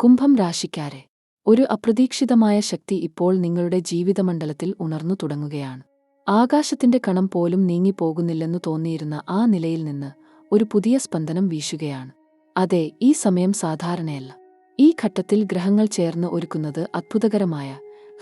കുംഭം രാശിക്കാരെ, ഒരു അപ്രതീക്ഷിതമായ ശക്തി ഇപ്പോൾ നിങ്ങളുടെ ജീവിതമണ്ഡലത്തിൽ ഉണർന്നു തുടങ്ങുകയാണ്. ആകാശത്തിന്റെ കണം പോലും നീങ്ങിപ്പോകുന്നില്ലെന്നു തോന്നിയിരുന്ന ആ നിലയിൽ നിന്ന് ഒരു പുതിയ സ്പന്ദനം വീശുകയാണ്. അതെ, ഈ സമയം സാധാരണയല്ല. ഈ ഘട്ടത്തിൽ ഗ്രഹങ്ങൾ ചേർന്ന് ഒരുക്കുന്നത് അത്ഭുതകരമായ,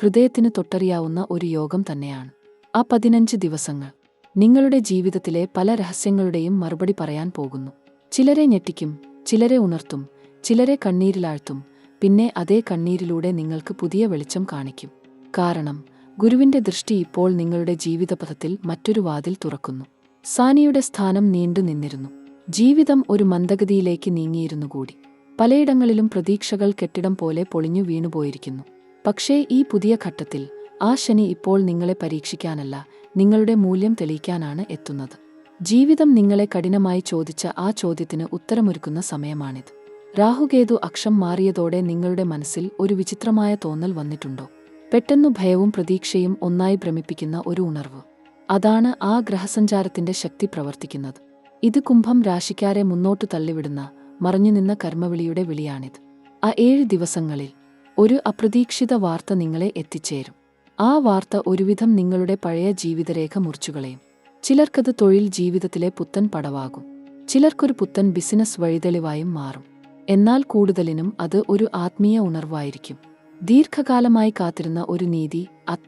ഹൃദയത്തിന് തൊട്ടറിയാവുന്ന ഒരു യോഗം തന്നെയാണ്. ആ 15 ദിവസങ്ങൾ നിങ്ങളുടെ ജീവിതത്തിലെ പല രഹസ്യങ്ങളുടെയും മറുപടി പറയാൻ പോകുന്നു. ചിലരെ ഞെട്ടിക്കും, ചിലരെ ഉണർത്തും, ചിലരെ കണ്ണീരിലാഴ്ത്തും. പിന്നെ അതേ കണ്ണീരിലൂടെ നിങ്ങൾക്ക് പുതിയ വെളിച്ചം കാണിക്കും. കാരണം ഗുരുവിന്റെ ദൃഷ്ടി ഇപ്പോൾ നിങ്ങളുടെ ജീവിതപഥത്തിൽ മറ്റൊരു വാതിൽ തുറക്കുന്നു. സാനിയുടെ സ്ഥാനം നീണ്ടു നിന്നിരുന്നു. ജീവിതം ഒരു മന്ദഗതിയിലേക്ക് നീങ്ങിയിരുന്നുകൂടി. പലയിടങ്ങളിലും പ്രതീക്ഷകൾ കെട്ടിടം പോലെ പൊളിഞ്ഞു വീണുപോയിരിക്കുന്നു. പക്ഷേ ഈ പുതിയ ഘട്ടത്തിൽ ആ ശനി ഇപ്പോൾ നിങ്ങളെ പരീക്ഷിക്കാനല്ല, നിങ്ങളുടെ മൂല്യം തെളിയിക്കാനാണ് എത്തുന്നത്. ജീവിതം നിങ്ങളെ കഠിനമായി ചോദിച്ച ആ ചോദ്യത്തിന് ഉത്തരമൊരുക്കുന്ന സമയമാണിത്. രാഹുകേതു അക്ഷം മാറിയതോടെ നിങ്ങളുടെ മനസ്സിൽ ഒരു വിചിത്രമായ തോന്നൽ വന്നിട്ടുണ്ടോ? പെട്ടെന്നു ഭയവും പ്രതീക്ഷയും ഒന്നായി ഭ്രമിപ്പിക്കുന്ന ഒരു ഉണർവ്. അതാണ് ആ ഗ്രഹസഞ്ചാരത്തിന്റെ ശക്തി പ്രവർത്തിക്കുന്നത്. ഇത് കുംഭം രാശിക്കാരെ മുന്നോട്ടു തള്ളിവിടുന്ന, മറഞ്ഞുനിന്ന കർമ്മവിളിയുടെ വിളിയാണിത്. ആ 7 ദിവസങ്ങളിൽ ഒരു അപ്രതീക്ഷിത വാർത്ത നിങ്ങളെ എത്തിച്ചേരും. ആ വാർത്ത ഒരുവിധം നിങ്ങളുടെ പഴയ ജീവിതരേഖ മുറിച്ചുകളയും. ചിലർക്കത് തൊഴിൽ ജീവിതത്തിലെ പുത്തൻ പടവാകും. ചിലർക്കൊരു പുത്തൻ ബിസിനസ് വഴിതെളിവായും മാറും. എന്നാൽ കൂടുതലിനും അത് ഒരു ആത്മീയ ഉണർവായിരിക്കും. ദീർഘകാലമായി കാത്തിരുന്ന ഒരു നീതി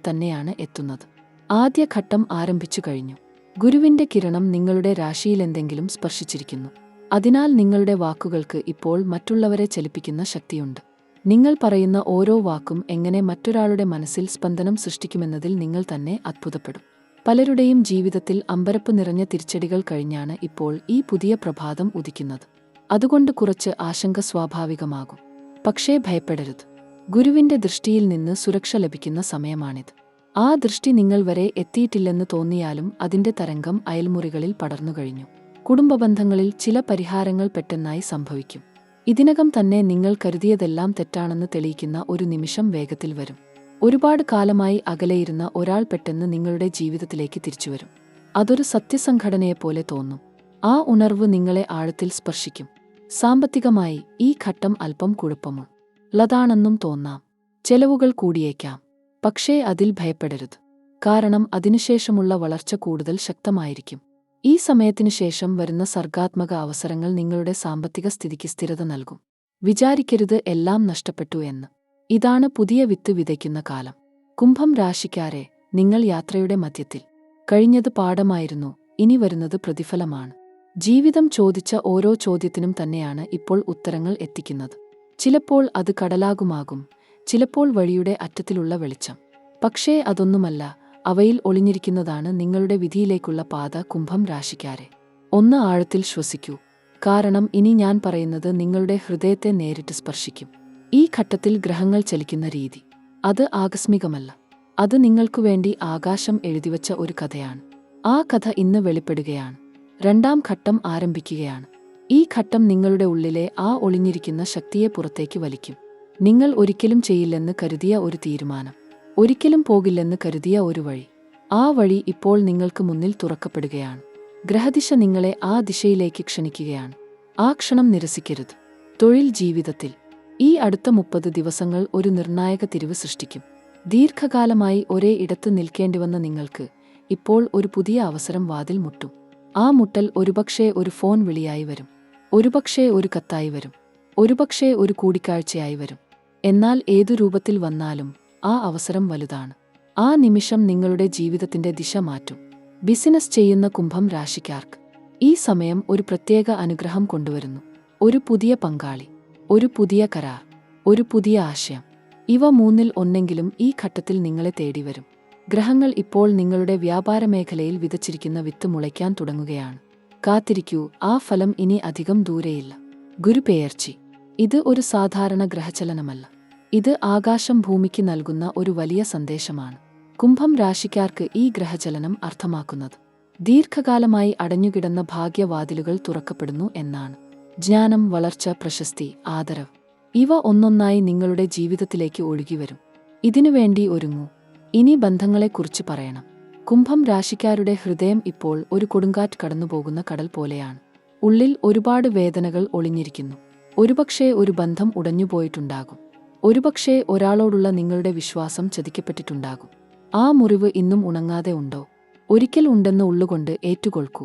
തന്നെയാണ് എത്തുന്നത്. ആദ്യ ഘട്ടം ആരംഭിച്ചു കഴിഞ്ഞു. ഗുരുവിന്റെ കിരണം നിങ്ങളുടെ രാശിയിലെന്തെങ്കിലും സ്പർശിച്ചിരിക്കുന്നു. അതിനാൽ നിങ്ങളുടെ വാക്കുകൾക്ക് ഇപ്പോൾ മറ്റുള്ളവരെ ചലിപ്പിക്കുന്ന ശക്തിയുണ്ട്. നിങ്ങൾ പറയുന്ന ഓരോ വാക്കും എങ്ങനെ മറ്റൊരാളുടെ മനസ്സിൽ സ്പന്ദനം സൃഷ്ടിക്കുമെന്നതിൽ നിങ്ങൾ തന്നെ അത്ഭുതപ്പെടും. പലരുടെയും ജീവിതത്തിൽ അമ്പരപ്പ് നിറഞ്ഞ തിരിച്ചടികൾ കഴിഞ്ഞാണ് ഇപ്പോൾ ഈ പുതിയ പ്രഭാതം ഉദിക്കുന്നത്. അതുകൊണ്ട് കുറച്ച് ആശങ്ക സ്വാഭാവികമാകും. പക്ഷേ ഭയപ്പെടരുത്. ഗുരുവിന്റെ ദൃഷ്ടിയിൽ നിന്ന് സുരക്ഷ ലഭിക്കുന്ന സമയമാണിത്. ആ ദൃഷ്ടി നിങ്ങൾ വരെ എത്തിയിട്ടില്ലെന്ന് തോന്നിയാലും അതിന്റെ തരംഗം അയൽമുറികളിൽ പടർന്നുകഴിഞ്ഞു. കുടുംബബന്ധങ്ങളിൽ ചില പരിഹാരങ്ങൾ പെട്ടെന്നായി സംഭവിക്കും. ഇതിനകം തന്നെ നിങ്ങൾ കരുതിയതെല്ലാം തെറ്റാണെന്ന് തെളിയിക്കുന്ന ഒരു നിമിഷം വേഗത്തിൽ വരും. ഒരുപാട് കാലമായി അകലെയിരുന്ന ഒരാൾ പെട്ടെന്ന് നിങ്ങളുടെ ജീവിതത്തിലേക്ക് തിരിച്ചുവരും. അതൊരു സത്യസംഘടനയെപ്പോലെ തോന്നും. ആ ഉണർവ് നിങ്ങളെ ആഴത്തിൽ സ്പർശിക്കും. സാമ്പത്തികമായി ഈ ഘട്ടം അല്പം കുഴപ്പമുള്ളതാണെന്നും തോന്നാം. ചെലവുകൾ കൂടിയേക്കാം. പക്ഷേ അതിൽ ഭയപ്പെടരുത്. കാരണം അതിനുശേഷമുള്ള വളർച്ച കൂടുതൽ ശക്തമായിരിക്കും. ഈ സമയത്തിനു ശേഷം വരുന്ന സർഗാത്മക അവസരങ്ങൾ നിങ്ങളുടെ സാമ്പത്തിക സ്ഥിതിക്ക് സ്ഥിരത നൽകും. വിചാരിക്കരുത് എല്ലാം നഷ്ടപ്പെട്ടു എന്ന്. ഇതാണ് പുതിയ വിത്ത് വിതയ്ക്കുന്ന കാലം. കുംഭം രാശിക്കാരെ, നിങ്ങൾ യാത്രയുടെ മധ്യത്തിൽ. കഴിഞ്ഞത് പാഠമായിരുന്നു, ഇനി വരുന്നത് പ്രതിഫലമാണ്. ജീവിതം ചോദിച്ച ഓരോ ചോദ്യത്തിനും തന്നെയാണ് ഇപ്പോൾ ഉത്തരങ്ങൾ എത്തിക്കുന്നത്. ചിലപ്പോൾ അത് കടലാകുമാകും, ചിലപ്പോൾ വഴിയുടെ അറ്റത്തിലുള്ള വെളിച്ചം. പക്ഷേ അതൊന്നുമല്ല, അവയിൽ ഒളിഞ്ഞിരിക്കുന്നതാണ് നിങ്ങളുടെ വിധിയിലേക്കുള്ള പാത. കുംഭം രാശിക്കാരെ, ഒന്ന് ആഴത്തിൽ ശ്വസിക്കൂ. കാരണം ഇനി ഞാൻ പറയുന്നത് നിങ്ങളുടെ ഹൃദയത്തെ നേരിട്ട് സ്പർശിക്കും. ഈ ഘട്ടത്തിൽ ഗ്രഹങ്ങൾ ചലിക്കുന്ന രീതി, അത് ആകസ്മികമല്ല. അത് നിങ്ങൾക്കു വേണ്ടി ആകാശം എഴുതിവച്ച ഒരു കഥയാണ്. ആ കഥ ഇന്ന് വെളിപ്പെടുകയാണ്. രണ്ടാം ഘട്ടം ആരംഭിക്കുകയാണ്. ഈ ഘട്ടം നിങ്ങളുടെ ഉള്ളിലെ ആ ഒളിഞ്ഞിരിക്കുന്ന ശക്തിയെ പുറത്തേക്ക് വലിക്കും. നിങ്ങൾ ഒരിക്കലും ചെയ്യില്ലെന്ന് കരുതിയ ഒരു തീരുമാനം, ഒരിക്കലും പോകില്ലെന്ന് കരുതിയ ഒരു വഴി, ആ വഴി ഇപ്പോൾ നിങ്ങൾക്ക് മുന്നിൽ തുറക്കപ്പെടുകയാണ്. ഗ്രഹദിശ നിങ്ങളെ ആ ദിശയിലേക്ക് ക്ഷണിക്കുകയാണ്. ആ ക്ഷണം നിരസിക്കരുത്. തൊഴിൽ ജീവിതത്തിൽ ഈ അടുത്ത 30 ദിവസങ്ങൾ ഒരു നിർണായക തിരിവ് സൃഷ്ടിക്കും. ദീർഘകാലമായി ഒരേ ഇടത്ത് നിൽക്കേണ്ടിവന്ന നിങ്ങൾക്ക് ഇപ്പോൾ ഒരു പുതിയ അവസരം വാതിൽ മുട്ടും. ആ മുട്ടൽ ഒരുപക്ഷേ ഒരു ഫോൺ വിളിയായി വരും, ഒരുപക്ഷേ ഒരു കത്തായി വരും, ഒരുപക്ഷേ ഒരു കൂടിക്കാഴ്ചയായി വരും. എന്നാൽ ഏതു രൂപത്തിൽ വന്നാലും ആ അവസരം വലുതാണ്. ആ നിമിഷം നിങ്ങളുടെ ജീവിതത്തിന്റെ ദിശ മാറ്റും. ബിസിനസ് ചെയ്യുന്ന കുംഭം രാശിക്കാർക്ക് ഈ സമയം ഒരു പ്രത്യേക അനുഗ്രഹം കൊണ്ടുവരുന്നു. ഒരു പുതിയ പങ്കാളി, ഒരു പുതിയ കരാർ, ഒരു പുതിയ ആശയം. ഇവ മൂന്നിൽ ഒന്നെങ്കിലും ഈ ഘട്ടത്തിൽ നിങ്ങളെ തേടിവരും. ഗ്രഹങ്ങൾ ഇപ്പോൾ നിങ്ങളുടെ വ്യാപാര മേഖലയിൽ വിതച്ചിരിക്കുന്ന വിത്ത് മുളയ്ക്കാൻ തുടങ്ങുകയാണ്. കാത്തിരിക്കൂ, ആ ഫലം ഇനി അധികം ദൂരെയില്ല. ഗുരുപെയർച്ചി, ഇത് ഒരു സാധാരണ ഗ്രഹചലനമല്ല. ഇത് ആകാശം ഭൂമിക്ക് നൽകുന്ന ഒരു വലിയ സന്ദേശമാണ്. കുംഭം രാശിക്കാർക്ക് ഈ ഗ്രഹചലനം അർത്ഥമാക്കുന്നത് ദീർഘകാലമായി അടഞ്ഞുകിടന്ന ഭാഗ്യവാതിലുകൾ തുറക്കപ്പെടുന്നു എന്നാണ്. ജ്ഞാനം, വളർച്ച, പ്രശസ്തി, ആദരവ്, ഇവ ഒന്നൊന്നായി നിങ്ങളുടെ ജീവിതത്തിലേക്ക് ഒഴുകിവരും. ഇതിനുവേണ്ടി ഒരുങ്ങൂ. ഇനി ബന്ധങ്ങളെക്കുറിച്ച് പറയണം. കുംഭം രാശിക്കാരുടെ ഹൃദയം ഇപ്പോൾ ഒരു കൊടുങ്കാറ്റ് കടന്നുപോകുന്ന കടൽ പോലെയാണ്. ഉള്ളിൽ ഒരുപാട് വേദനകൾ ഒളിഞ്ഞിരിക്കുന്നു. ഒരുപക്ഷേ ഒരു ബന്ധം ഉടഞ്ഞുപോയിട്ടുണ്ടാകും. ഒരുപക്ഷേ ഒരാളോടുള്ള നിങ്ങളുടെ വിശ്വാസം ചതിക്കപ്പെട്ടിട്ടുണ്ടാകും. ആ മുറിവ് ഇന്നും ഉണങ്ങാതെ ഉണ്ടോ? ഒരിക്കൽ ഉണ്ടെന്ന് ഉള്ളുകൊണ്ട് ഏറ്റുകൊൾക്കൂ.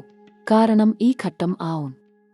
കാരണം ഈ ഘട്ടം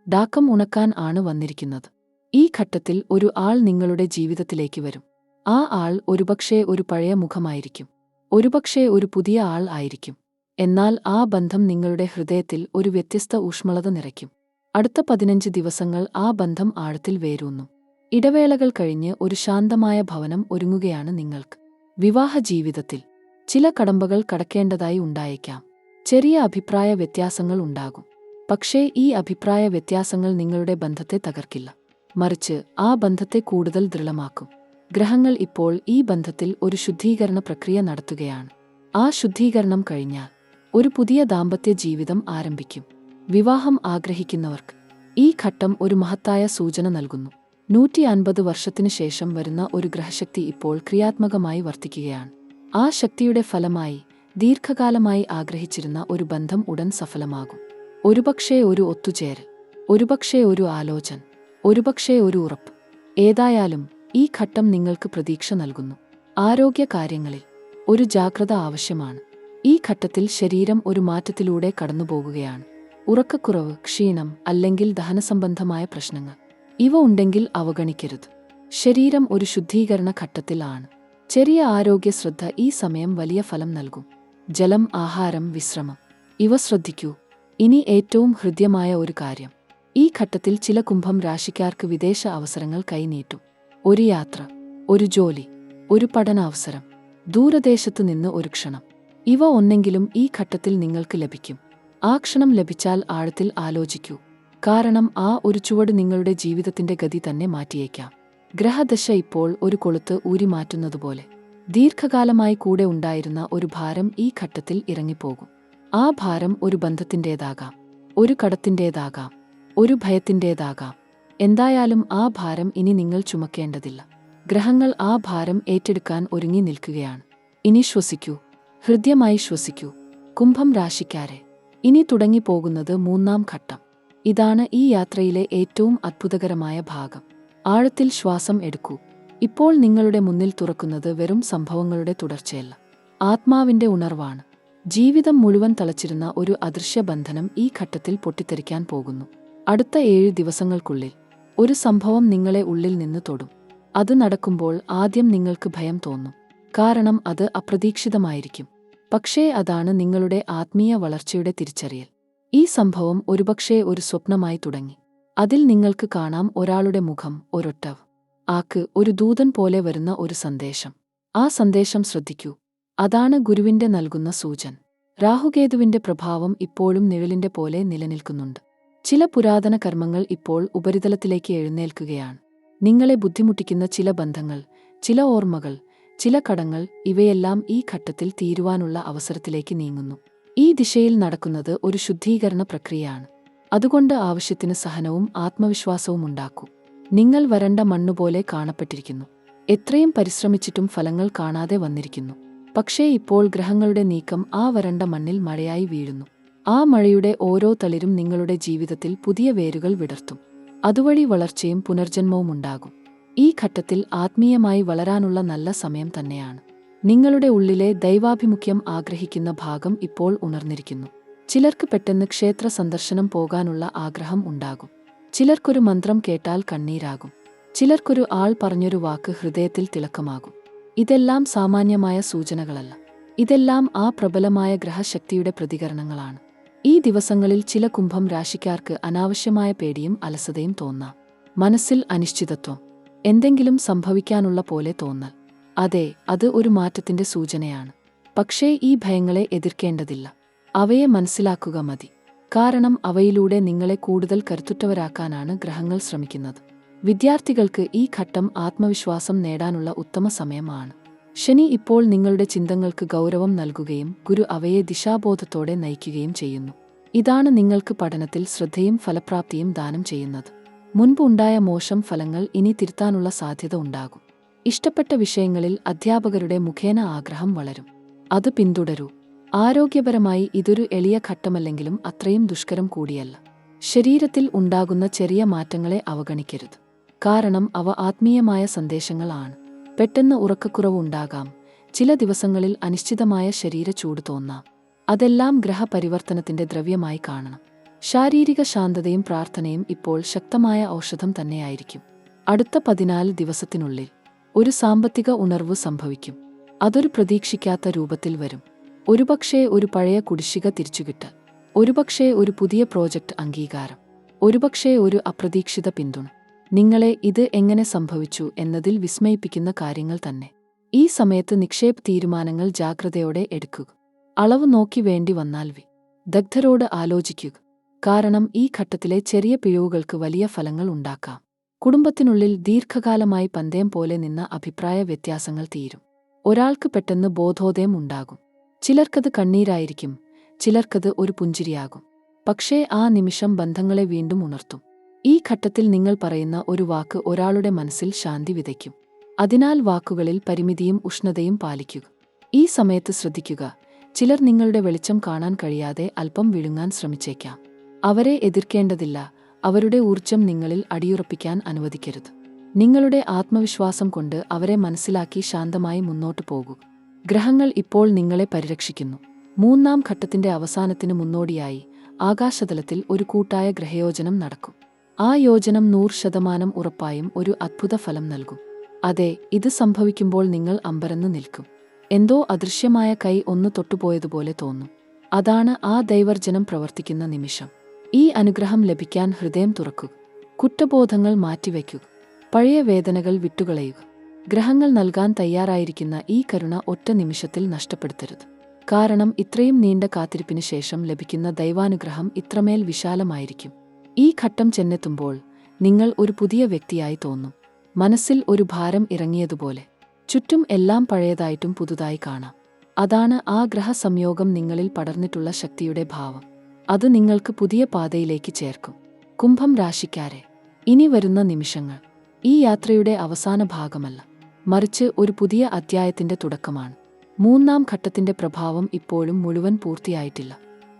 ഡാക്കം ഉണക്കാൻ ആണ് വന്നിരിക്കുന്നത്. ഈ ഘട്ടത്തിൽ ഒരു ആൾ നിങ്ങളുടെ ജീവിതത്തിലേക്ക് വരും. ആ ആൾ ഒരുപക്ഷേ ഒരു പഴയ മുഖമായിരിക്കും. ഒരുപക്ഷേ ഒരു പുതിയ ആൾ ആയിരിക്കും. എന്നാൽ ആ ബന്ധം നിങ്ങളുടെ ഹൃദയത്തിൽ ഒരു വ്യത്യസ്ത ഊഷ്മളത നിറയ്ക്കും. അടുത്ത 15 ദിവസങ്ങൾ ആ ബന്ധം ആഴത്തിൽ വേരൂന്നും. ഇടവേളകൾ കഴിഞ്ഞ് ഒരു ശാന്തമായ ഭവനം ഒരുങ്ങുകയാണ് നിങ്ങൾക്ക്. വിവാഹ ജീവിതത്തിൽ ചില കടമ്പകൾ കടക്കേണ്ടതായി ഉണ്ടായേക്കാം. ചെറിയ അഭിപ്രായ വ്യത്യാസങ്ങൾ ഉണ്ടാകും. പക്ഷേ ഈ അഭിപ്രായ വ്യത്യാസങ്ങൾ നിങ്ങളുടെ ബന്ധത്തെ തകർക്കില്ല. മറിച്ച് ആ ബന്ധത്തെ കൂടുതൽ ദൃഢമാക്കും. ഗ്രഹങ്ങൾ ഇപ്പോൾ ഈ ബന്ധത്തിൽ ഒരു ശുദ്ധീകരണ പ്രക്രിയ നടത്തുകയാണ്. ആ ശുദ്ധീകരണം കഴിഞ്ഞാൽ ഒരു പുതിയ ദാമ്പത്യ ജീവിതം ആരംഭിക്കും. വിവാഹം ആഗ്രഹിക്കുന്നവർക്ക് ഈ ഘട്ടം ഒരു മഹത്തായ സൂചന നൽകുന്നു. 150 വർഷത്തിനു ശേഷം വരുന്ന ഒരു ഗ്രഹശക്തി ഇപ്പോൾ ക്രിയാത്മകമായി വർത്തിക്കുകയാണ്. ആ ശക്തിയുടെ ഫലമായി ദീർഘകാലമായി ആഗ്രഹിച്ചിരുന്ന ഒരു ബന്ധം ഉടൻ സഫലമാകും. ഒരുപക്ഷേ ഒരു ഒത്തുചേരൽ, ഒരുപക്ഷേ ഒരു ആലോചന, ഒരുപക്ഷേ ഒരു ഉറപ്പ്. ഏതായാലും ഈ ഘട്ടം നിങ്ങൾക്ക് പ്രതീക്ഷ നൽകുന്നു. ആരോഗ്യ കാര്യങ്ങളിൽ ഒരു ജാഗ്രത ആവശ്യമാണ്. ഈ ഘട്ടത്തിൽ ശരീരം ഒരു മാറ്റത്തിലൂടെ കടന്നുപോകുകയാണ്. ഉറക്കക്കുറവ്, ക്ഷീണം അല്ലെങ്കിൽ ദഹനസംബന്ധമായ പ്രശ്നങ്ങൾ ഇവ ഉണ്ടെങ്കിൽ അവഗണിക്കരുത്. ശരീരം ഒരു ശുദ്ധീകരണ ഘട്ടത്തിലാണ്. ചെറിയ ആരോഗ്യ ശ്രദ്ധ ഈ സമയം വലിയ ഫലം നൽകും. ജലം, ആഹാരം, വിശ്രമം ഇവ ശ്രദ്ധിക്കൂ. ഇനി ഏറ്റവും ഹൃദ്യമായ ഒരു കാര്യം. ഈ ഘട്ടത്തിൽ ചില കുംഭം രാശിക്കാർക്ക് വിദേശ അവസരങ്ങൾ കൈനീട്ടും. ഒരു യാത്ര, ഒരു ജോലി, ഒരു പഠനാവസരം, ദൂരദേശത്തു നിന്ന് ഒരു ക്ഷണം. ഇവ ഒന്നെങ്കിലും ഈ ഘട്ടത്തിൽ നിങ്ങൾക്ക് ലഭിക്കും. ആ ക്ഷണം ലഭിച്ചാൽ ആഴത്തിൽ ആലോചിക്കൂ. കാരണം ആ ഒരു ചുവട് നിങ്ങളുടെ ജീവിതത്തിന്റെ ഗതി തന്നെ മാറ്റിയേക്കാം. ഗ്രഹദശ ഇപ്പോൾ ഒരു കൊളുത്ത് ഊരിമാറ്റുന്നതുപോലെ ദീർഘകാലമായി കൂടെ ഉണ്ടായിരുന്ന ഒരു ഭാരം ഈ ഘട്ടത്തിൽ ഇറങ്ങിപ്പോകും. ആ ഭാരം ഒരു ബന്ധത്തിൻ്റേതാകാം, ഒരു കടത്തിൻ്റേതാകാം, ഒരു ഭയത്തിൻ്റേതാകാം. എന്തായാലും ആ ഭാരം ഇനി നിങ്ങൾ ചുമക്കേണ്ടതില്ല. ഗ്രഹങ്ങൾ ആ ഭാരം ഏറ്റെടുക്കാൻ ഒരുങ്ങി നിൽക്കുകയാണ്. ഇനി ശ്വസിക്കൂ, ഹൃദ്യമായി ശ്വസിക്കൂ. കുംഭം രാശിക്കാരെ, ഇനി തുടങ്ങിപ്പോകുന്നത് 3-ാം ഘട്ടം. ഇതാണ് ഈ യാത്രയിലെ ഏറ്റവും അത്ഭുതകരമായ ഭാഗം. ആഴത്തിൽ ശ്വാസം എടുക്കൂ. ഇപ്പോൾ നിങ്ങളുടെ മുന്നിൽ തുറക്കുന്നത് വെറും സംഭവങ്ങളുടെ തുടർച്ചയല്ല, ആത്മാവിന്റെ ഉണർവാണ്. ജീവിതം മുഴുവൻ തളച്ചിരുന്ന ഒരു അദൃശ്യ ബന്ധനം ഈ ഘട്ടത്തിൽ പൊട്ടിത്തെറിക്കാൻ പോകുന്നു. അടുത്ത 7 ദിവസങ്ങൾക്കുള്ളിൽ ഒരു സംഭവം നിങ്ങളെ ഉള്ളിൽ നിന്ന് തൊടും. അത് നടക്കുമ്പോൾ ആദ്യം നിങ്ങൾക്ക് ഭയം തോന്നും. കാരണം അത് അപ്രതീക്ഷിതമായിരിക്കും. പക്ഷേ അതാണ് നിങ്ങളുടെ ആത്മീയ വളർച്ചയുടെ തിരിച്ചറിയൽ. ഈ സംഭവം ഒരുപക്ഷേ ഒരു സ്വപ്നമായി തുടങ്ങി. അതിൽ നിങ്ങൾക്ക് കാണാം ഒരാളുടെ മുഖം, ഒരൊറ്റ ആക്ക്, ഒരു ദൂതൻ പോലെ വരുന്ന ഒരു സന്ദേശം. ആ സന്ദേശം ശ്രദ്ധിക്കൂ. അതാണ് ഗുരുവിന്റെ നൽകുന്ന സൂചന. രാഹുകേതുവിന്റെ പ്രഭാവം ഇപ്പോഴും നിഴലിന്റെ പോലെ നിലനിൽക്കുന്നുണ്ട്. ചില പുരാതന കർമ്മങ്ങൾ ഇപ്പോൾ ഉപരിതലത്തിലേക്ക് എഴുന്നേൽക്കുകയാണ്. നിങ്ങളെ ബുദ്ധിമുട്ടിക്കുന്ന ചില ബന്ധങ്ങൾ, ചില ഓർമ്മകൾ, ചില കടങ്ങൾ, ഇവയെല്ലാം ഈ ഘട്ടത്തിൽ തീരുവാനുള്ള അവസരത്തിലേക്ക് നീങ്ങുന്നു. ഈ ദിശയിൽ നടക്കുന്നത് ഒരു ശുദ്ധീകരണ പ്രക്രിയയാണ്. അതുകൊണ്ട് ആവശ്യത്തിന് സഹനവും ആത്മവിശ്വാസവും ഉണ്ടാക്കൂ. നിങ്ങൾ വരണ്ട മണ്ണുപോലെ കാണപ്പെട്ടിരിക്കുന്നു. എത്രയും പരിശ്രമിച്ചിട്ടും ഫലങ്ങൾ കാണാതെ വന്നിരിക്കുന്നു. പക്ഷേ ഇപ്പോൾ ഗ്രഹങ്ങളുടെ നീക്കം ആ വരണ്ട മണ്ണിൽ മഴയായി വീഴുന്നു. ആ മഴയുടെ ഓരോ തളിരും നിങ്ങളുടെ ജീവിതത്തിൽ പുതിയ വേരുകൾ വിടർത്തും. അതുവഴി വളർച്ചയും പുനർജന്മവും ഉണ്ടാകും. ഈ ഘട്ടത്തിൽ ആത്മീയമായി വളരാനുള്ള നല്ല സമയം തന്നെയാണ്. നിങ്ങളുടെ ഉള്ളിലെ ദൈവാഭിമുഖ്യം ആഗ്രഹിക്കുന്ന ഭാഗം ഇപ്പോൾ ഉണർന്നിരിക്കുന്നു. ചിലർക്ക് പെട്ടെന്ന് ക്ഷേത്ര സന്ദർശനം പോകാനുള്ള ആഗ്രഹം ഉണ്ടാകും. ചിലർക്കൊരു മന്ത്രം കേട്ടാൽ കണ്ണീരാകും. ചിലർക്കൊരു ആൾ പറഞ്ഞൊരു വാക്ക് ഹൃദയത്തിൽ തിളക്കമാകും. ഇതെല്ലാം സാമാന്യമായ സൂചനകളല്ല. ഇതെല്ലാം ആ പ്രബലമായ ഗ്രഹശക്തിയുടെ പ്രതികരണങ്ങളാണ്. ഈ ദിവസങ്ങളിൽ ചില കുംഭം രാശിക്കാർക്ക് അനാവശ്യമായ പേടിയും അലസതയും തോന്നാം. മനസ്സിൽ അനിശ്ചിതത്വം, എന്തെങ്കിലും സംഭവിക്കാനുള്ള പോലെ തോന്നൽ. അതെ, അത് ഒരു മാറ്റത്തിന്റെ സൂചനയാണ്. പക്ഷേ ഈ ഭയങ്ങളെ എതിർക്കേണ്ടതില്ല. അവയെ മനസ്സിലാക്കുക മതി. കാരണം അവയിലൂടെ നിങ്ങളെ കൂടുതൽ കരുത്തുറ്റവരാക്കാനാണ് ഗ്രഹങ്ങൾ ശ്രമിക്കുന്നത്. വിദ്യാർത്ഥികൾക്ക് ഈ ഘട്ടം ആത്മവിശ്വാസം നേടാനുള്ള ഉത്തമ സമയമാണ്. ശനി ഇപ്പോൾ നിങ്ങളുടെ ചിന്തകൾക്ക് ഗൗരവം നൽകുകയും ഗുരു അവയെ ദിശാബോധത്തോടെ നയിക്കുകയും ചെയ്യുന്നു. ഇതാണ് നിങ്ങൾക്ക് പഠനത്തിൽ ശ്രദ്ധയും ഫലപ്രാപ്തിയും ദാനം ചെയ്യുന്നത്. മുൻപ് ഉണ്ടായ മോശം ഫലങ്ങൾ ഇനി തിരുത്താനുള്ള സാധ്യത ഉണ്ടാകും. ഇഷ്ടപ്പെട്ട വിഷയങ്ങളിൽ അധ്യാപകരുടെ മുഖേന ആഗ്രഹം വളരും. അത് പിന്തുടരൂ. ആരോഗ്യപരമായി ഇതൊരു എളിയ ഘട്ടമല്ലെങ്കിലും അത്രയും ദുഷ്കരം കൂടിയല്ല. ശരീരത്തിൽ ഉണ്ടാകുന്ന ചെറിയ മാറ്റങ്ങളെ അവഗണിക്കരുത്. കാരണം അവ ആത്മീയമായ സന്ദേശങ്ങളാണ്. പെട്ടെന്ന് ഉറക്കക്കുറവ് ഉണ്ടാകാം, ചില ദിവസങ്ങളിൽ അനിശ്ചിതമായ ശരീരചൂട് തോന്നാം. അതെല്ലാം ഗ്രഹപരിവർത്തനത്തിന്റെ ദ്രവ്യമായി കാണണം. ശാരീരിക ശാന്തതയും പ്രാർത്ഥനയും ഇപ്പോൾ ശക്തമായ ഔഷധം തന്നെയായിരിക്കും. അടുത്ത 14 ദിവസത്തിനുള്ളിൽ ഒരു സാമ്പത്തിക ഉണർവ് സംഭവിക്കും. അതൊരു പ്രതീക്ഷിക്കാത്ത രൂപത്തിൽ വരും. ഒരുപക്ഷേ ഒരു പഴയ കുടിശ്ശിക തിരിച്ചുകിട്ടൽ, ഒരുപക്ഷേ ഒരു പുതിയ പ്രോജക്റ്റ് അംഗീകാരം, ഒരുപക്ഷേ ഒരു അപ്രതീക്ഷിത പിന്തുണ. നിങ്ങളെ ഇത് എങ്ങനെ സംഭവിച്ചു എന്നതിൽ വിസ്മയിപ്പിക്കുന്ന കാര്യങ്ങൾ തന്നെ. ഈ സമയത്ത് നിക്ഷേപ തീരുമാനങ്ങൾ ജാഗ്രതയോടെ എടുക്കുക. അളവ് നോക്കി വേണ്ടി വന്നാൽ ദഗ്ധരോട് ആലോചിക്കുക. കാരണം ഈ ഘട്ടത്തിലെ ചെറിയ പിഴവുകൾക്ക് വലിയ ഫലങ്ങൾ ഉണ്ടാക്കാം. കുടുംബത്തിനുള്ളിൽ ദീർഘകാലമായി പന്തയം പോലെ നിന്ന അഭിപ്രായ വ്യത്യാസങ്ങൾ തീരും. ഒരാൾക്ക് പെട്ടെന്ന് ബോധോദയം ഉണ്ടാകും. ചിലർക്കത് കണ്ണീരായിരിക്കും, ചിലർക്കത് ഒരു പുഞ്ചിരിയാകും. പക്ഷേ ആ നിമിഷം ബന്ധങ്ങളെ വീണ്ടും ഉണർത്തും. ഈ ഘട്ടത്തിൽ നിങ്ങൾ പറയുന്ന ഒരു വാക്ക് ഒരാളുടെ മനസ്സിൽ ശാന്തി വിതയ്ക്കും. അതിനാൽ വാക്കുകളിൽ പരിമിതിയും ഉഷ്ണതയും പാലിക്കുക. ഈ സമയത്ത് ശ്രദ്ധിക്കുക, ചിലർ നിങ്ങളുടെ വെളിച്ചം കാണാൻ കഴിയാതെ അല്പം വിഴുങ്ങാൻ ശ്രമിച്ചേക്കാം. അവരെ എതിർക്കേണ്ടതില്ല, അവരുടെ ഊർജം നിങ്ങളിൽ അടിയുറപ്പിക്കാൻ അനുവദിക്കരുത്. നിങ്ങളുടെ ആത്മവിശ്വാസം കൊണ്ട് അവരെ മനസ്സിലാക്കി ശാന്തമായി മുന്നോട്ടു പോകൂ. ഗ്രഹങ്ങൾ ഇപ്പോൾ നിങ്ങളെ പരിരക്ഷിക്കുന്നു. 3-ാം ഘട്ടത്തിന്റെ അവസാനത്തിന് മുന്നോടിയായി ആകാശതലത്തിൽ ഒരു കൂട്ടായ ഗ്രഹയോജനം നടക്കും. ആ യോജനം 100% ഉറപ്പായും ഒരു അദ്ഭുത ഫലം നൽകും. അതെ, ഇത് സംഭവിക്കുമ്പോൾ നിങ്ങൾ അമ്പരന്ന് നിൽക്കും. എന്തോ അദൃശ്യമായ കൈ ഒന്ന് തൊട്ടുപോയതുപോലെ തോന്നും. അതാണ് ആ ദൈവർജനം പ്രവർത്തിക്കുന്ന നിമിഷം. ഈ അനുഗ്രഹം ലഭിക്കാൻ ഹൃദയം തുറക്കുക. കുറ്റബോധങ്ങൾ മാറ്റിവെക്കുക. പഴയ വേദനകൾ വിട്ടുകളയുക. ഗ്രഹങ്ങൾ നൽകാൻ തയ്യാറായിരിക്കുന്ന ഈ കരുണ ഒറ്റ നിമിഷത്തിൽ നഷ്ടപ്പെടുത്തരുത്. കാരണം ഇത്രയും നീണ്ട കാത്തിരിപ്പിന് ശേഷം ലഭിക്കുന്ന ദൈവാനുഗ്രഹം ഇത്രമേൽ വിശാലമായിരിക്കും. ഈ ഘട്ടം ചെന്നെത്തുമ്പോൾ നിങ്ങൾ ഒരു പുതിയ വ്യക്തിയായി തോന്നും. മനസ്സിൽ ഒരു ഭാരം ഇറങ്ങിയതുപോലെ. ചുറ്റും എല്ലാം പഴയതായിട്ടും പുതുതായി കാണാം. അതാണ് ആ ഗ്രഹസംയോഗം നിങ്ങളിൽ പടർന്നിട്ടുള്ള ശക്തിയുടെ ഭാവം. അത് നിങ്ങൾക്ക് പുതിയ പാതയിലേക്ക് ചേർക്കും. കുംഭം രാശിക്കാരെ, ഇനി വരുന്ന നിമിഷങ്ങൾ ഈ യാത്രയുടെ അവസാന ഭാഗമല്ല, മറിച്ച് ഒരു പുതിയ അധ്യായത്തിന്റെ തുടക്കമാണ്. 3-ാം ഘട്ടത്തിന്റെ പ്രഭാവം ഇപ്പോഴും മുഴുവൻ പൂർത്തിയായിട്ടില്ല.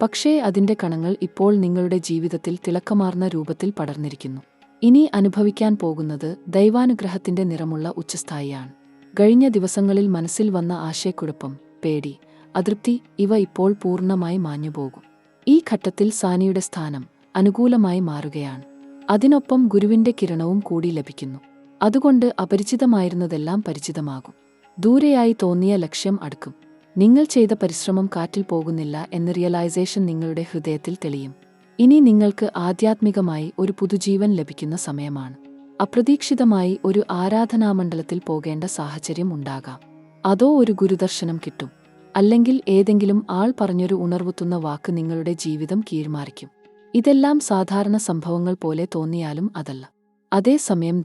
പക്ഷേ അതിന്റെ കണങ്ങൾ ഇപ്പോൾ നിങ്ങളുടെ ജീവിതത്തിൽ തിളക്കമാർന്ന രൂപത്തിൽ പടർന്നിരിക്കുന്നു. ഇനി അനുഭവിക്കാൻ പോകുന്നത് ദൈവാനുഗ്രഹത്തിന്റെ നിറമുള്ള ഉച്ചസ്ഥായിയാണ്. കഴിഞ്ഞ ദിവസങ്ങളിൽ മനസ്സിൽ വന്ന ആശയക്കുഴപ്പം, പേടി, അതൃപ്തി ഇവ ഇപ്പോൾ പൂർണ്ണമായി മാഞ്ഞുപോകും. ഈ ഘട്ടത്തിൽ സാനിയുടെ സ്ഥാനം അനുകൂലമായി മാറുകയാണ്. അതിനൊപ്പം ഗുരുവിന്റെ കിരണവും കൂടി ലഭിക്കുന്നു. അതുകൊണ്ട് അപരിചിതമായിരുന്നതെല്ലാം പരിചിതമാകും. ദൂരെയായി തോന്നിയ ലക്ഷ്യം അടുക്കും. നിങ്ങൾ ചെയ്ത പരിശ്രമം കാറ്റിൽ പോകുന്നില്ല എന്ന റിയലൈസേഷൻ നിങ്ങളുടെ ഹൃദയത്തിൽ തെളിയും. ഇനി നിങ്ങൾക്ക് ആധ്യാത്മികമായി ഒരു പുതുജീവൻ ലഭിക്കുന്ന സമയമാണ്. അപ്രതീക്ഷിതമായി ഒരു ആരാധനാമണ്ഡലത്തിൽ പോകേണ്ട സാഹചര്യം ഉണ്ടാകാം. അതോ ഒരു ഗുരുദർശനം കിട്ടും. അല്ലെങ്കിൽ ഏതെങ്കിലും ആൾ പറഞ്ഞൊരു ഉണർവുത്തുന്ന വാക്ക് നിങ്ങളുടെ ജീവിതം കീഴ്മാറിക്കും. ഇതെല്ലാം സാധാരണ സംഭവങ്ങൾ പോലെ തോന്നിയാലും അതല്ല. അതേസമയം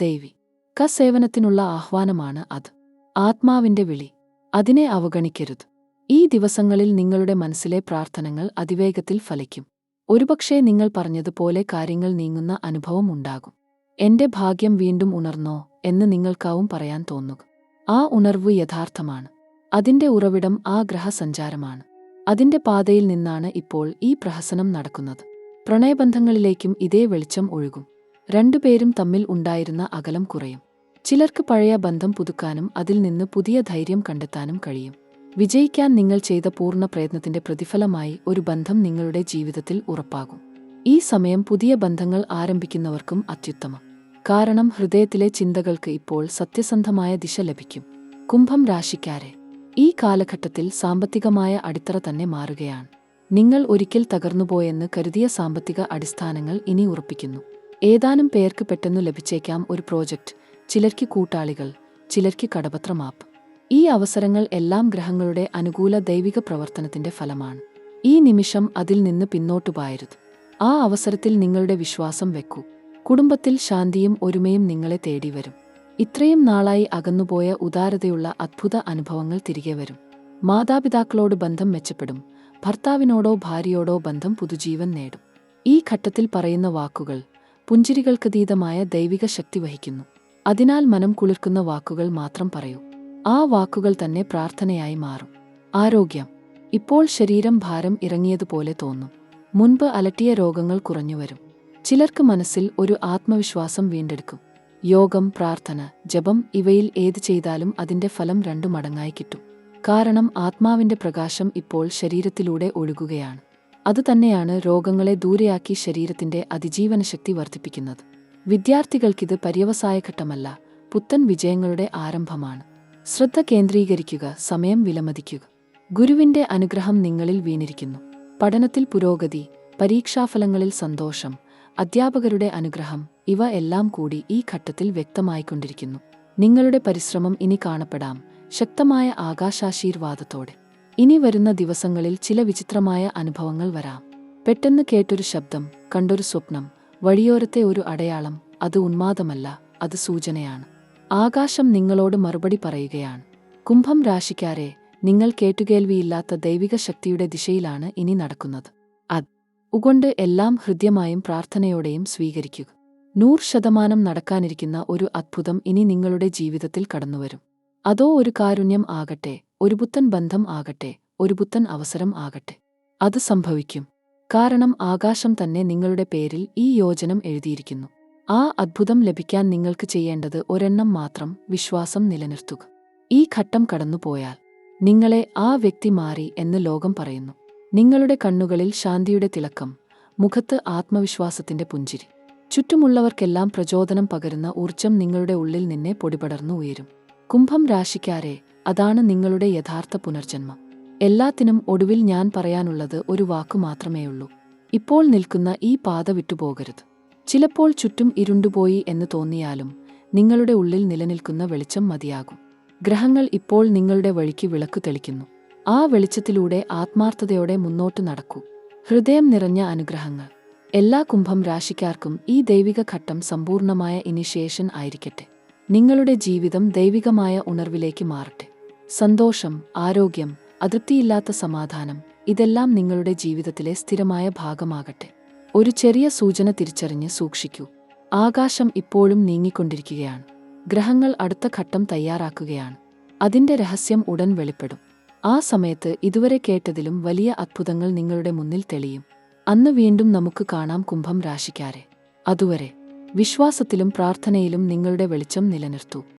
സേവനത്തിനുള്ള ആഹ്വാനമാണ് അത്. ആത്മാവിന്റെ വിളി. അതിനെ അവഗണിക്കരുത്. ഈ ദിവസങ്ങളിൽ നിങ്ങളുടെ മനസ്സിലെ പ്രാർത്ഥനകൾ അതിവേഗത്തിൽ ഫലിക്കും. ഒരുപക്ഷേ നിങ്ങൾ പറഞ്ഞതുപോലെ കാര്യങ്ങൾ നീങ്ങുന്ന അനുഭവം ഉണ്ടാകും. എന്റെ ഭാഗ്യം വീണ്ടും ഉണർന്നോ എന്ന് നിങ്ങൾക്കാവും പറയാൻ തോന്നുക. ആ ഉണർവ് യഥാർത്ഥമാണ്. അതിന്റെ ഉറവിടം ആ ഗ്രഹസഞ്ചാരമാണ്. അതിന്റെ പാതയിൽ നിന്നാണ് ഇപ്പോൾ ഈ പ്രഹസനം നടക്കുന്നത്. പ്രണയബന്ധങ്ങളിലേക്കും ഇതേ വെളിച്ചം ഒഴുകും. രണ്ടുപേരും തമ്മിൽ ഉണ്ടായിരുന്ന അകലം കുറയും. ചിലർക്ക് പഴയ ബന്ധം പുതുക്കാനും അതിൽ നിന്ന് പുതിയ ധൈര്യം കണ്ടെത്താനും കഴിയും. വിജയിക്കാൻ നിങ്ങൾ ചെയ്ത പൂർണ്ണ പ്രയത്നത്തിന്റെ പ്രതിഫലമായി ഒരു ബന്ധം നിങ്ങളുടെ ജീവിതത്തിൽ ഉറപ്പാകും. ഈ സമയം പുതിയ ബന്ധങ്ങൾ ആരംഭിക്കുന്നവർക്കും അത്യുത്തമം. കാരണം ഹൃദയത്തിലെ ചിന്തകൾക്ക് ഇപ്പോൾ സത്യസന്ധമായ ദിശ ലഭിക്കും. കുംഭം രാശിക്കാരെ, ഈ കാലഘട്ടത്തിൽ സാമ്പത്തികമായ അടിത്തറ തന്നെ മാറുകയാണ്. നിങ്ങൾ ഒരിക്കൽ തകർന്നുപോയെന്ന് കരുതിയ സാമ്പത്തിക അടിസ്ഥാനങ്ങൾ ഇനി ഉറപ്പിക്കുന്നു. ഏതാനും പേർക്ക് പെട്ടെന്നു ലഭിച്ചേക്കാം ഒരു പ്രോജക്റ്റ്, ചിലർക്ക് കൂട്ടാളികൾ, ചിലർക്ക് കടപത്ര മാപ്പ്. ഈ അവസരങ്ങൾ എല്ലാം ഗ്രഹങ്ങളുടെ അനുകൂല ദൈവിക പ്രവർത്തനത്തിന്റെ ഫലമാണ്. ഈ നിമിഷം അതിൽ നിന്ന് പിന്നോട്ടു പോകരുത്. ആ അവസരത്തിൽ നിങ്ങളുടെ വിശ്വാസം വെക്കൂ. കുടുംബത്തിൽ ശാന്തിയും ഒരുമയും നിങ്ങളെ തേടിവരും. ഇത്രയും നാളായി അകന്നുപോയ ഉദാരതയുള്ള അദ്ഭുത അനുഭവങ്ങൾ തിരികെ വരും. മാതാപിതാക്കളോട് ബന്ധം മെച്ചപ്പെടും. ഭർത്താവിനോടോ ഭാര്യയോടോ ബന്ധം പുതുജീവൻ നേടും. ഈ ഘട്ടത്തിൽ പറയുന്ന വാക്കുകൾ പുഞ്ചിരികൾക്കതീതമായ ദൈവിക ശക്തി വഹിക്കുന്നു. അതിനാൽ മനം കുളിർക്കുന്ന വാക്കുകൾ മാത്രം പറയൂ. ആ വാക്കുകൾ തന്നെ പ്രാർത്ഥനയായി മാറും. ആരോഗ്യം. ഇപ്പോൾ ശരീരം ഭാരം ഇറങ്ങിയതുപോലെ തോന്നും. മുൻപ് അലട്ടിയ രോഗങ്ങൾ കുറഞ്ഞുവരും. ചിലർക്ക് മനസ്സിൽ ഒരു ആത്മവിശ്വാസം വീണ്ടെടുക്കും. യോഗം, പ്രാർത്ഥന, ജപം ഇവയിൽ ഏത് ചെയ്താലും അതിന്റെ ഫലം 2 മടങ്ങായി കിട്ടും. കാരണം ആത്മാവിന്റെ പ്രകാശം ഇപ്പോൾ ശരീരത്തിലൂടെ ഒഴുകുകയാണ്. അതുതന്നെയാണ് രോഗങ്ങളെ ദൂരെയാക്കി ശരീരത്തിന്റെ അതിജീവനശക്തി വർദ്ധിപ്പിക്കുന്നത്. വിദ്യാർത്ഥികൾക്കിത് പര്യവസായഘട്ടമല്ല, പുത്തൻ വിജയങ്ങളുടെ ആരംഭമാണ്. ശ്രദ്ധ കേന്ദ്രീകരിക്കുക, സമയം വിലമതിക്കുക. ഗുരുവിന്റെ അനുഗ്രഹം നിങ്ങളിൽ വീണിരിക്കുന്നു. പഠനത്തിൽ പുരോഗതി, പരീക്ഷാഫലങ്ങളിൽ സന്തോഷം, അധ്യാപകരുടെ അനുഗ്രഹം, ഇവ എല്ലാം കൂടി ഈ ഘട്ടത്തിൽ വ്യക്തമായിക്കൊണ്ടിരിക്കുന്നു. നിങ്ങളുടെ പരിശ്രമം ഇനി കാണപ്പെടാം, ശക്തമായ ആകാശാശീർവാദത്തോടെ. ഇനി വരുന്ന ദിവസങ്ങളിൽ ചില വിചിത്രമായ അനുഭവങ്ങൾ വരാം. പെട്ടെന്ന് കേട്ടൊരു ശബ്ദം, കണ്ടൊരു സ്വപ്നം, വഴിയോരത്തെ ഒരു അടയാളം. അത് ഉന്മാദമല്ല, അത് സൂചനയാണ്. ആകാശം നിങ്ങളോട് മറുപടി പറയുകയാണ്. കുംഭം രാശിക്കാരെ, നിങ്ങൾ കേട്ടുകേൾവിയില്ലാത്ത ദൈവിക ശക്തിയുടെ ദിശയിലാണ് ഇനി നടക്കുന്നത്. അതുകൊണ്ട് എല്ലാം ഹൃദ്യമായും പ്രാർത്ഥനയോടെയും സ്വീകരിക്കുക. 100% നടക്കാനിരിക്കുന്ന ഒരു അത്ഭുതം ഇനി നിങ്ങളുടെ ജീവിതത്തിൽ കടന്നുവരും. അതോ ഒരു കാരുണ്യം ആകട്ടെ, ഒരു പുത്തൻ ബന്ധം ആകട്ടെ, ഒരു പുത്തൻ അവസരം ആകട്ടെ, അത് സംഭവിക്കും. കാരണം ആകാശം തന്നെ നിങ്ങളുടെ പേരിൽ ഈ യോജനം എഴുതിയിരിക്കുന്നു. ആ അത്ഭുതം ലഭിക്കാൻ നിങ്ങൾക്ക് ചെയ്യേണ്ടത് ഒരെണ്ണം മാത്രം: വിശ്വാസം നിലനിർത്തുക. ഈ ഘട്ടം കടന്നുപോയാൽ നിങ്ങളെ ആ വ്യക്തി മാറി എന്ന് ലോകം പറയുന്നു. നിങ്ങളുടെ കണ്ണുകളിൽ ശാന്തിയുടെ തിളക്കം, മുഖത്ത് ആത്മവിശ്വാസത്തിന്റെ പുഞ്ചിരി. ചുറ്റുമുള്ളവർക്കെല്ലാം പ്രചോദനം പകരുന്ന ഊർജം നിങ്ങളുടെ ഉള്ളിൽ നിന്നെ പൊടിപടർന്നു ഉയരും. കുംഭം രാശിക്കാരെ, അതാണ് നിങ്ങളുടെ യഥാർത്ഥ പുനർജന്മം. എല്ലാത്തിനും ഒടുവിൽ ഞാൻ പറയാനുള്ളത് ഒരു വാക്കു മാത്രമേയുള്ളൂ: ഇപ്പോൾ നിൽക്കുന്ന ഈ പാത വിട്ടുപോകരുത്. ചിലപ്പോൾ ചുറ്റും ഇരുണ്ടുപോയി എന്ന് തോന്നിയാലും നിങ്ങളുടെ ഉള്ളിൽ നിലനിൽക്കുന്ന വെളിച്ചം മതിയാകും. ഗ്രഹങ്ങൾ ഇപ്പോൾ നിങ്ങളുടെ വഴിക്ക് വിളക്കു തെളിക്കുന്നു. ആ വെളിച്ചത്തിലൂടെ ആത്മാർത്ഥതയോടെ മുന്നോട്ടു നടക്കൂ. ഹൃദയം നിറഞ്ഞ അനുഗ്രഹങ്ങൾ. എല്ലാ കുംഭം രാശിക്കാർക്കും ഈ ദൈവിക ഘട്ടം സമ്പൂർണമായ ഇനിഷ്യേഷൻ ആയിരിക്കട്ടെ. നിങ്ങളുടെ ജീവിതം ദൈവികമായ ഉണർവിലേക്ക് മാറട്ടെ. സന്തോഷം, ആരോഗ്യം, അതൃപ്തിയില്ലാത്ത സമാധാനം, ഇതെല്ലാം നിങ്ങളുടെ ജീവിതത്തിലെ സ്ഥിരമായ ഭാഗമാകട്ടെ. ഒരു ചെറിയ സൂചന തിരിച്ചറിഞ്ഞ് സൂക്ഷിക്കൂ. ആകാശം ഇപ്പോഴും നീങ്ങിക്കൊണ്ടിരിക്കുകയാണ്. ഗ്രഹങ്ങൾ അടുത്ത ഘട്ടം തയ്യാറാക്കുകയാണ്. അതിന്റെ രഹസ്യം ഉടൻ വെളിപ്പെടും. ആ സമയത്ത് ഇതുവരെ കേട്ടതിലും വലിയ അത്ഭുതങ്ങൾ നിങ്ങളുടെ മുന്നിൽ തെളിയും. അന്ന് വീണ്ടും നമുക്ക് കാണാം കുംഭം രാശിക്കാരെ. അതുവരെ വിശ്വാസത്തിലും പ്രാർത്ഥനയിലും നിങ്ങളുടെ വെളിച്ചം നിലനിർത്തൂ.